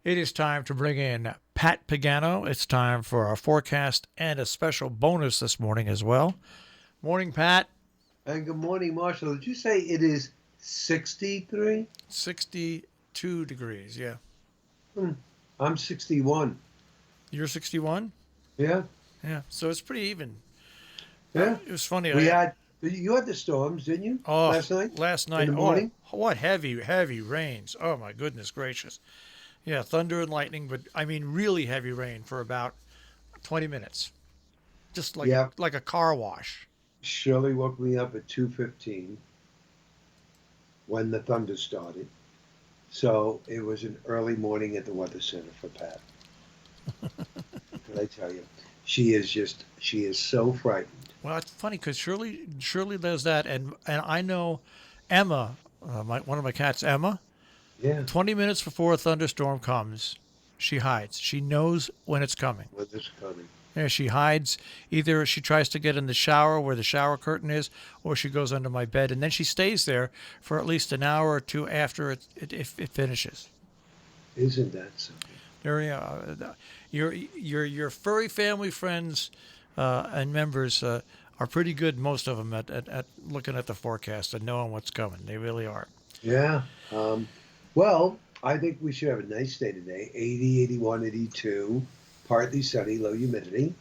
It is time to bring in Pat Pagano. It's time for our forecast and a special bonus this morning as well. Morning, Pat. And good morning, Marshall. Did you say it is 63? 62 degrees, yeah. Hmm. I'm 61. You're 61? Yeah, Yeah, so it's pretty even. yeah. It was funny. You had the storms, didn't you, Oh, last night last in night, the oh, morning? what heavy rains. Oh, my goodness gracious. Yeah, thunder and lightning, but I mean really heavy rain for about 20 minutes. Just like a, Yeah. like a car wash. Shirley woke me up at 2:15 when the thunder started. So it was an early morning at the Weather Center for Pat. What I tell you, she is so frightened. Well, it's funny because Shirley does that, and I know Emma, one of my cats, Emma. Yeah, 20 minutes before a thunderstorm comes, she hides. She knows when it's coming. weather's coming. Yeah, she hides. Either she tries to get in the shower where the shower curtain is, or she goes under my bed, and then she stays there for at least an hour or two after it finishes. Isn't that something? There you are. Your furry family friends and members are pretty good, most of them, at looking at the forecast and knowing what's coming. They really are. Yeah. Well, I think we should have a nice day today. 80, 81, 82, partly sunny, low humidity.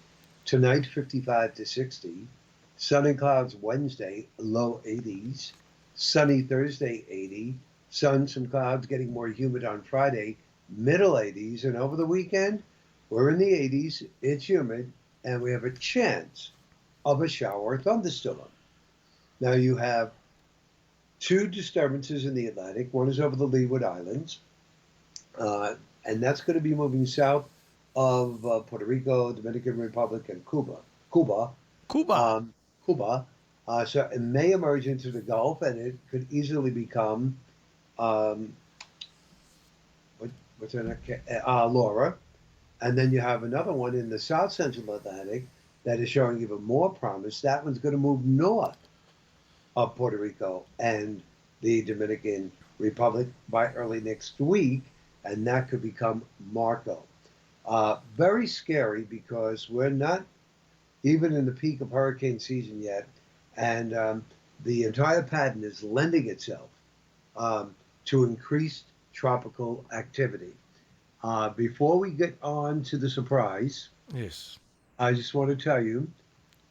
Tonight, 55 to 60. Sun and clouds Wednesday, low 80s. Sunny Thursday, 80. Sun, some clouds, getting more humid on Friday, middle 80s. And over the weekend, we're in the 80s. It's humid, and we have a chance of a shower or thunderstorm. Now, you have two disturbances in the Atlantic. One is over the Leeward Islands, and that's going to be moving south of Puerto Rico, Dominican Republic, and Cuba, Cuba. um, Cuba. So it may emerge into the Gulf, and it could easily become um, what, what's her name? Laura. And then you have another one in the South Central Atlantic that is showing even more promise. That one's going to move north of Puerto Rico and the Dominican Republic by early next week, and that could become Marco. Very scary because we're not even in the peak of hurricane season yet, and the entire pattern is lending itself to increased tropical activity. Before we get on to the surprise, Yes. I just want to tell you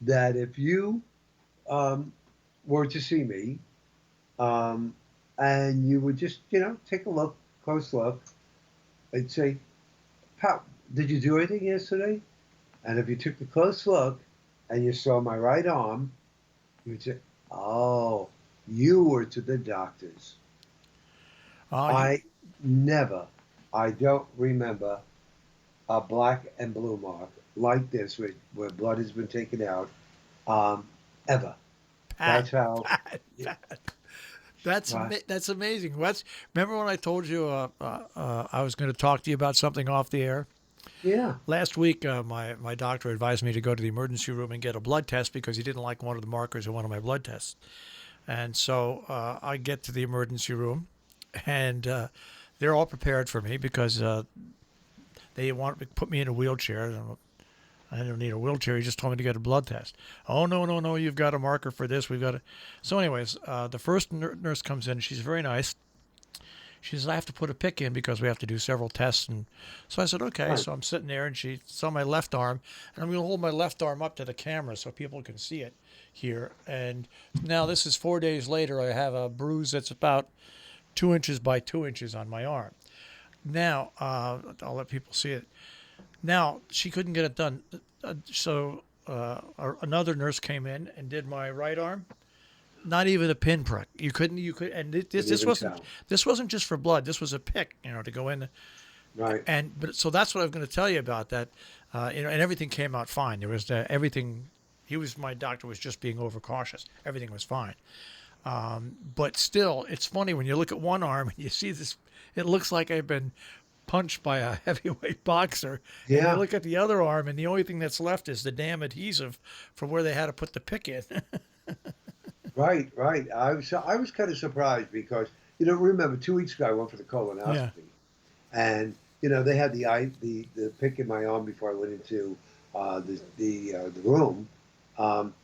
that if you um, were to see me, um, and you would just, take a look, close look, and say, "Pat, did you do anything yesterday?" And if you took a close look and you saw my right arm, you'd say, "Oh, you were to the doctors." You, I never, I don't remember a black and blue mark like this where blood has been taken out, um, ever. Pat, That's how. Pat. That's Uh, that's amazing. Remember when I told you I was going to talk to you about something off the air? yeah. Last week, my doctor advised me to go to the emergency room and get a blood test because he didn't like one of the markers in one of my blood tests. And so I get to the emergency room, and they're all prepared for me because they want to put me in a wheelchair. I don't need a wheelchair. He just told me to get a blood test. Oh, no, no, no. You've got a marker for this. We've got it. So, anyways, the first nurse comes in. She's very nice. She says, I have to put a pick in because we have to do several tests. And so I said, okay. Right. So I'm sitting there, and she saw my left arm. And I'm going to hold my left arm up to the camera so people can see it here. And now this is 4 days later. I have a bruise that's about 2 inches by 2 inches on my arm. Now, I'll let people see it. Now she couldn't get it done, another nurse came in and did my right arm. Not even a pinprick. And Didn't this even wasn't tell. just for blood. This was a pick, to go in. Right. But so that's what I'm going to tell you about that. And everything came out fine. There was everything. My doctor was just being overcautious. Everything was fine. But still, it's funny when you look at one arm and you see this. It looks like I've been punched by a heavyweight boxer. And you Yeah. look at the other arm, and the only thing that's left is the damn adhesive from where they had to put the pick in. Right. Right. I was kind of surprised because remember 2 weeks ago I went for the Yeah. colonoscopy, and they had the pick in my arm before I went into the room. Um,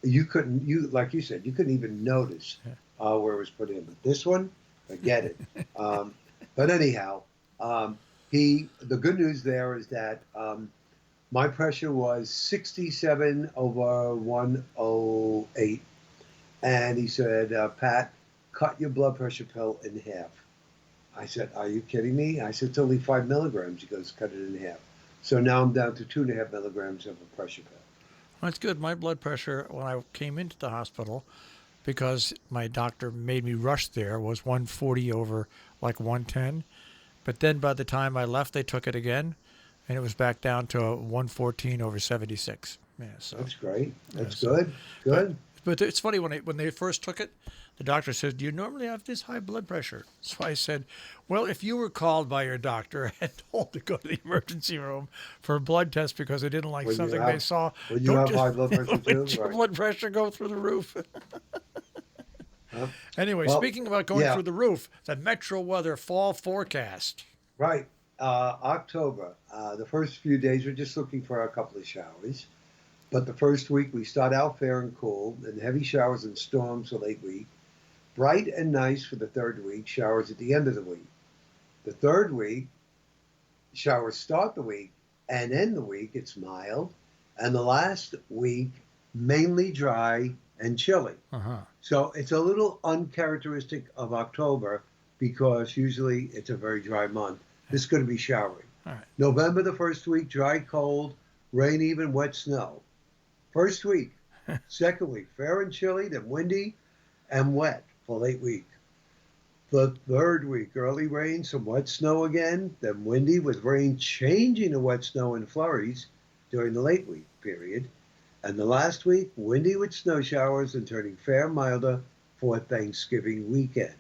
you couldn't, like you said, you couldn't even notice where it was put in. But this one, forget it. But anyhow, the good news there is that my pressure was 67 over 108. And he said, Pat, cut your blood pressure pill in half. I said, are you kidding me? I said, it's only 5 milligrams. He goes, cut it in half. So now I'm down to 2.5 milligrams of a pressure pill. That's good. My blood pressure when I came into the hospital, because my doctor made me rush there, was 140 over like 110. But then by the time I left, they took it again, and it was back down to 114 over 76. Yeah, so That's great. That's so, good. Good. But it's funny when they first took it, the doctor said, "Do you normally have this high blood pressure?" So I said, "Well, if you were called by your doctor and told to go to the emergency room for a blood test because they didn't like something they saw, When you have high blood pressure too, let your right? blood pressure go through the roof." Anyway, Well, speaking about going yeah, through the roof, the Metro Weather fall forecast. right. October. The first few days, we're just looking for a couple of showers. But the first week, we start out fair and cool, and heavy showers and storms the late week. Bright and nice for the third week, showers at the end of the week. The third week, showers start the week and end the week, it's mild. And the last week, mainly dry and chilly. Uh-huh. So it's a little uncharacteristic of October because usually it's a very dry month. This is going to be showery. All right. November, the first week, dry, cold, rain, even wet snow. First week. Second week, fair and chilly, then windy and wet for late week. The third week, early rain, some wet snow again, then windy with rain changing to wet snow and flurries during the late week period. And the last week, windy with snow showers and turning fair, milder for Thanksgiving weekend.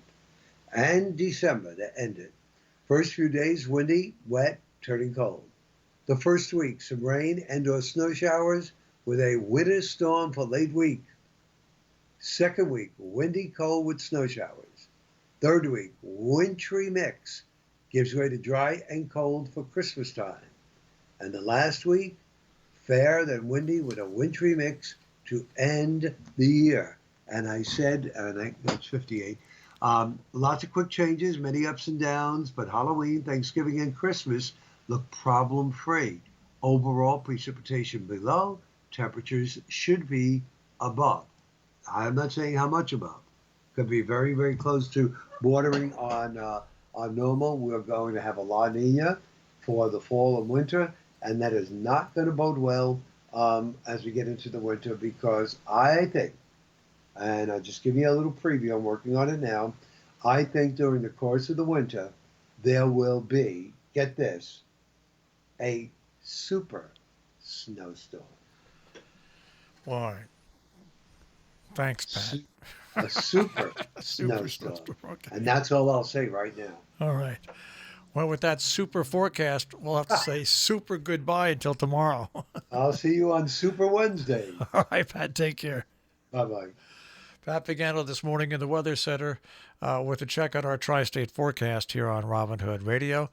And December to end it. First few days, windy, wet, turning cold. The first week, some rain and or snow showers with a winter storm for late week. Second week, windy, cold with snow showers. Third week, wintry mix gives way to dry and cold for Christmas time. And the last week, fair then windy with a wintry mix to end the year. And I said, and that's 58. Lots of quick changes, many ups and downs, but Halloween, Thanksgiving, and Christmas look problem-free. Overall precipitation below, temperatures should be above. I'm not saying how much above. Could be very, very close to bordering on normal. We're going to have a La Nina for the fall and winter, and that is not going to bode well as we get into the winter because I think, and I'll just give you a little preview, I'm working on it now, I think during the course of the winter, there will be, get this, a super snowstorm. Why? Thanks, Pat. A super Super snowstorm. snowstorm. Okay. And that's all I'll say right now. All right. Well, with that super forecast, we'll have to say super goodbye until tomorrow. I'll see you on Super Wednesday. All right, Pat, take care. Bye-bye. Pat Pagano this morning in the Weather Center with a check on our tri-state forecast here on Robin Hood Radio.